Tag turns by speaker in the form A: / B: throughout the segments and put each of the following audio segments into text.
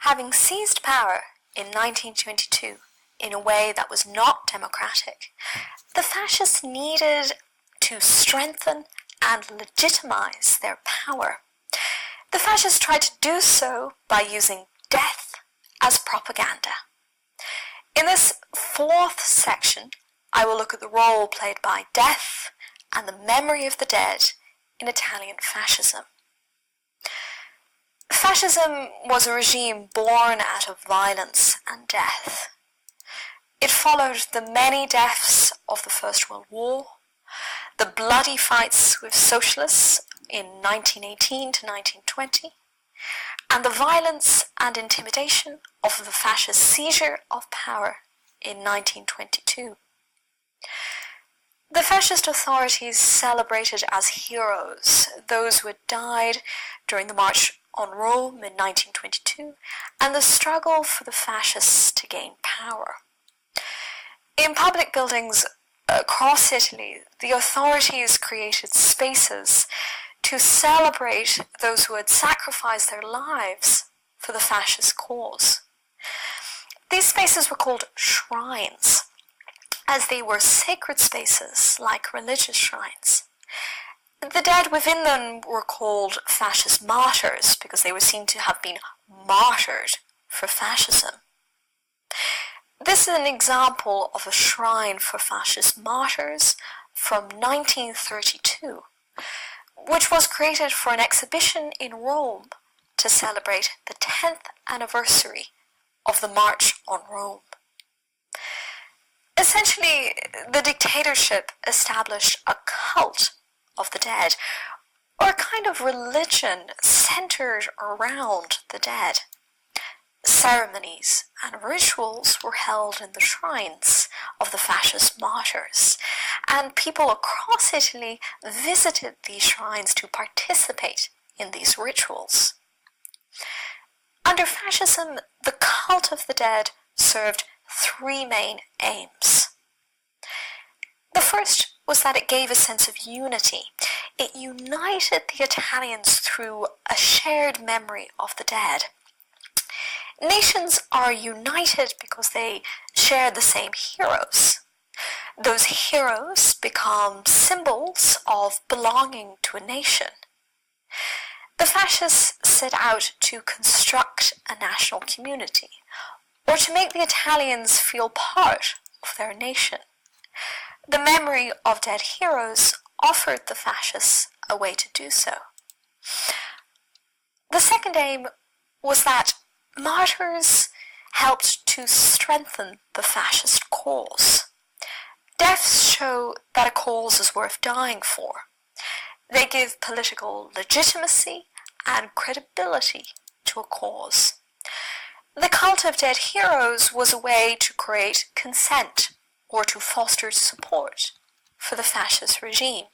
A: Having seized power in 1922 in a way that was not democratic, the fascists needed to strengthen and legitimize their power. The fascists tried to do so by using death as propaganda. In this fourth section, I will look at the role played by death and the memory of the dead in Italian fascism. Fascism was a regime born out of violence and death. It followed the many deaths of the First World War, the bloody fights with socialists in 1918 to 1920, and the violence and intimidation of the fascist seizure of power in 1922. The fascist authorities celebrated as heroes those who had died during the March on Rome in 1922 and the struggle for the fascists to gain power. In public buildings across Italy, the authorities created spaces to celebrate those who had sacrificed their lives for the fascist cause. These spaces were called shrines, as they were sacred spaces like religious shrines. The dead within them were called fascist martyrs because they were seen to have been martyred for fascism. This is an example of a shrine for fascist martyrs from 1932, which was created for an exhibition in Rome to celebrate the 10th anniversary of the March on Rome. Essentially, the dictatorship established a cult of the dead, or a kind of religion centered around the dead. Ceremonies and rituals were held in the shrines of the fascist martyrs, and people across Italy visited these shrines to participate in these rituals. Under fascism, the cult of the dead served three main aims. The first was that it gave a sense of unity. It united the Italians through a shared memory of the dead. Nations are united because they share the same heroes. Those heroes become symbols of belonging to a nation. The fascists set out to construct a national community, or to make the Italians feel part of their nation. The memory of dead heroes offered the fascists a way to do so. The second aim was that martyrs helped to strengthen the fascist cause. Deaths show that a cause is worth dying for. They give political legitimacy and credibility to a cause. The cult of dead heroes was a way to create consent or to foster support for the fascist regime.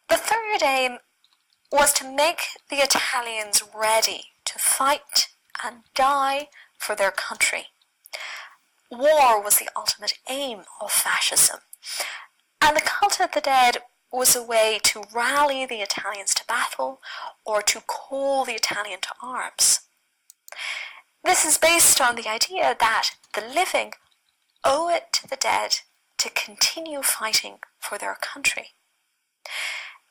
A: The third aim was to make the Italians ready to fight and die for their country. War was the ultimate aim of fascism, and the cult of the dead was a way to rally the Italians to battle or to call the Italian to arms. This is based on the idea that the living owe it to the dead to continue fighting for their country.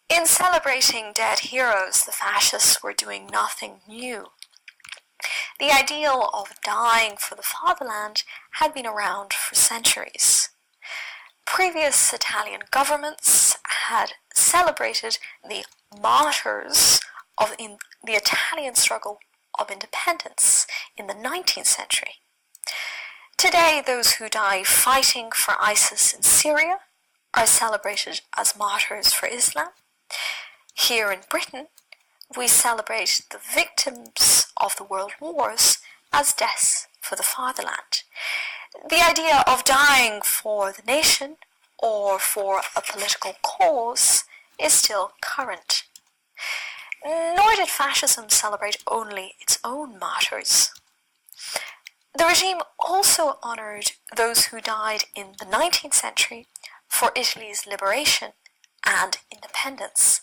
A: In celebrating dead heroes, the fascists were doing nothing new. The ideal of dying for the fatherland had been around for centuries. Previous Italian governments had celebrated the martyrs in the Italian struggle of independence in the 19th century. Today, those who die fighting for ISIS in Syria are celebrated as martyrs for Islam. Here in Britain, we celebrate the victims of the world wars as deaths for the fatherland. The idea of dying for the nation or for a political cause is still current. Nor did fascism celebrate only its own martyrs. The regime also honoured those who died in the 19th century for Italy's liberation and independence.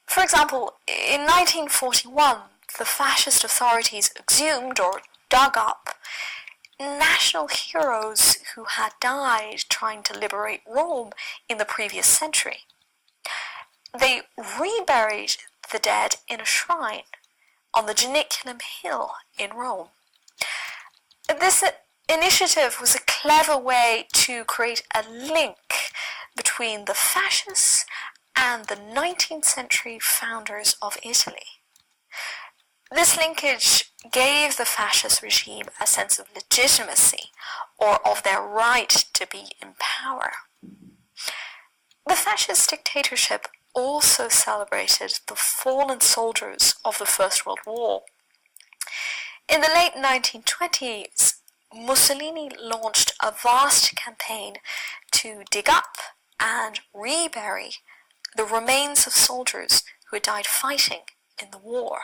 A: For example, in 1941, the fascist authorities exhumed or dug up national heroes who had died trying to liberate Rome in the previous century. They reburied the dead in a shrine on the Janiculum Hill in Rome. This initiative was a clever way to create a link between the fascists and the 19th century founders of Italy. This linkage gave the fascist regime a sense of legitimacy, or of their right to be in power. The fascist dictatorship also celebrated the fallen soldiers of the First World War. In the late 1920s, Mussolini launched a vast campaign to dig up and rebury the remains of soldiers who had died fighting in the war.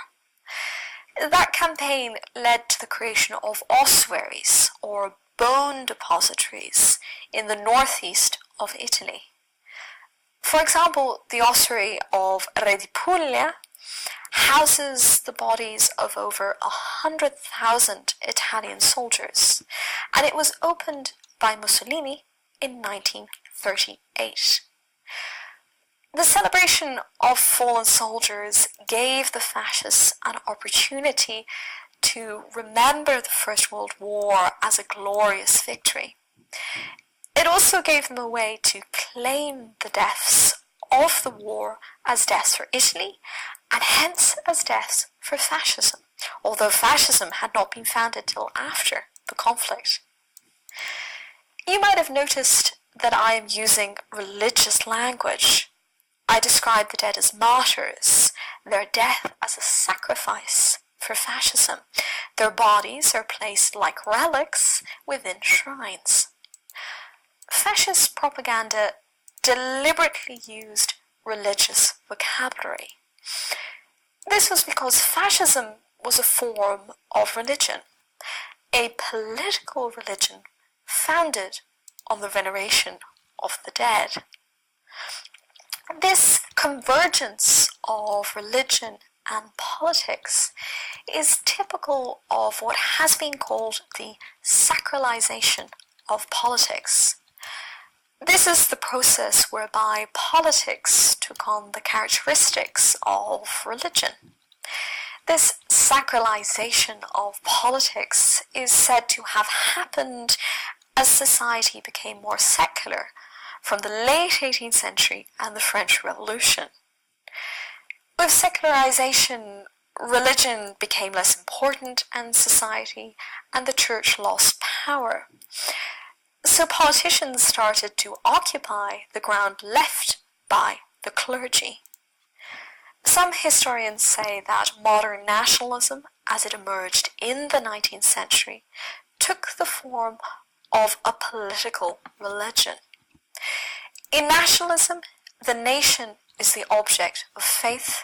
A: That campaign led to the creation of ossuaries, or bone depositories, in the northeast of Italy. For example, the ossuary of Re di Puglia houses the bodies of over 100,000 Italian soldiers, and it was opened by Mussolini in 1938. The celebration of fallen soldiers gave the fascists an opportunity to remember the First World War as a glorious victory. It also gave them a way to claim the deaths of the war as deaths for Italy, and hence as deaths for fascism, although fascism had not been founded till after the conflict. You might have noticed that I am using religious language. I describe the dead as martyrs, their death as a sacrifice for fascism. Their bodies are placed like relics within shrines. Fascist propaganda deliberately used religious vocabulary. This was because fascism was a form of religion, a political religion founded on the veneration of the dead. This convergence of religion and politics is typical of what has been called the sacralization of politics. This is the process whereby politics took on the characteristics of religion. This sacralization of politics is said to have happened as society became more secular from the late 18th century and the French Revolution. With secularization, religion became less important in society and the church lost power. So politicians started to occupy the ground left by the clergy. Some historians say that modern nationalism, as it emerged in the 19th century, took the form of a political religion. In nationalism, the nation is the object of faith,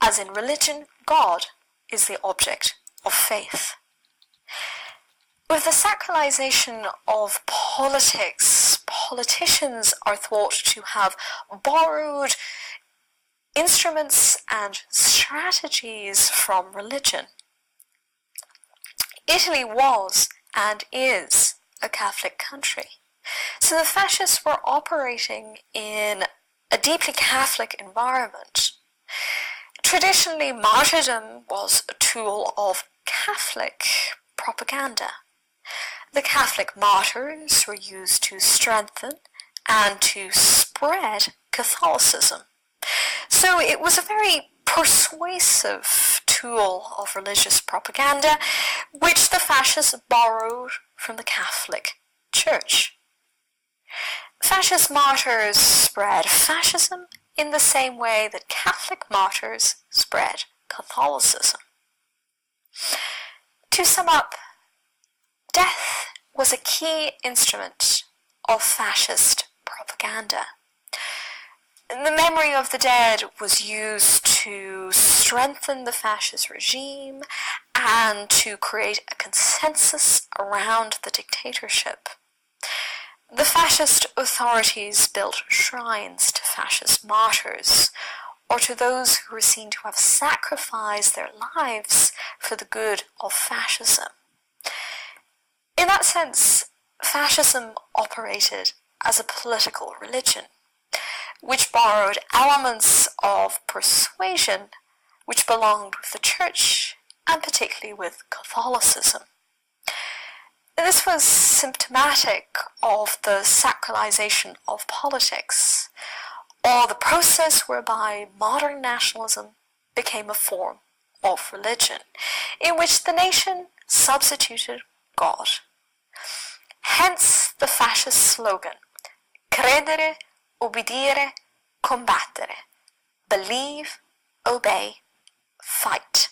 A: as in religion, God is the object of faith. With the sacralization of politics, politicians are thought to have borrowed instruments and strategies from religion. Italy was and is a Catholic country, so the fascists were operating in a deeply Catholic environment. Traditionally, martyrdom was a tool of Catholic propaganda. The Catholic martyrs were used to strengthen and to spread Catholicism. So it was a very persuasive tool of religious propaganda, which the fascists borrowed from the Catholic Church. Fascist martyrs spread fascism in the same way that Catholic martyrs spread Catholicism. To sum up, death was a key instrument of fascist propaganda. The memory of the dead was used to strengthen the fascist regime and to create a consensus around the dictatorship. The fascist authorities built shrines to fascist martyrs, or to those who were seen to have sacrificed their lives for the good of fascism. In that sense, fascism operated as a political religion, which borrowed elements of persuasion which belonged with the church, and particularly with Catholicism. This was symptomatic of the sacralization of politics, or the process whereby modern nationalism became a form of religion, in which the nation substituted God. Hence the fascist slogan, credere, ubbidire, combattere, believe, obey, fight.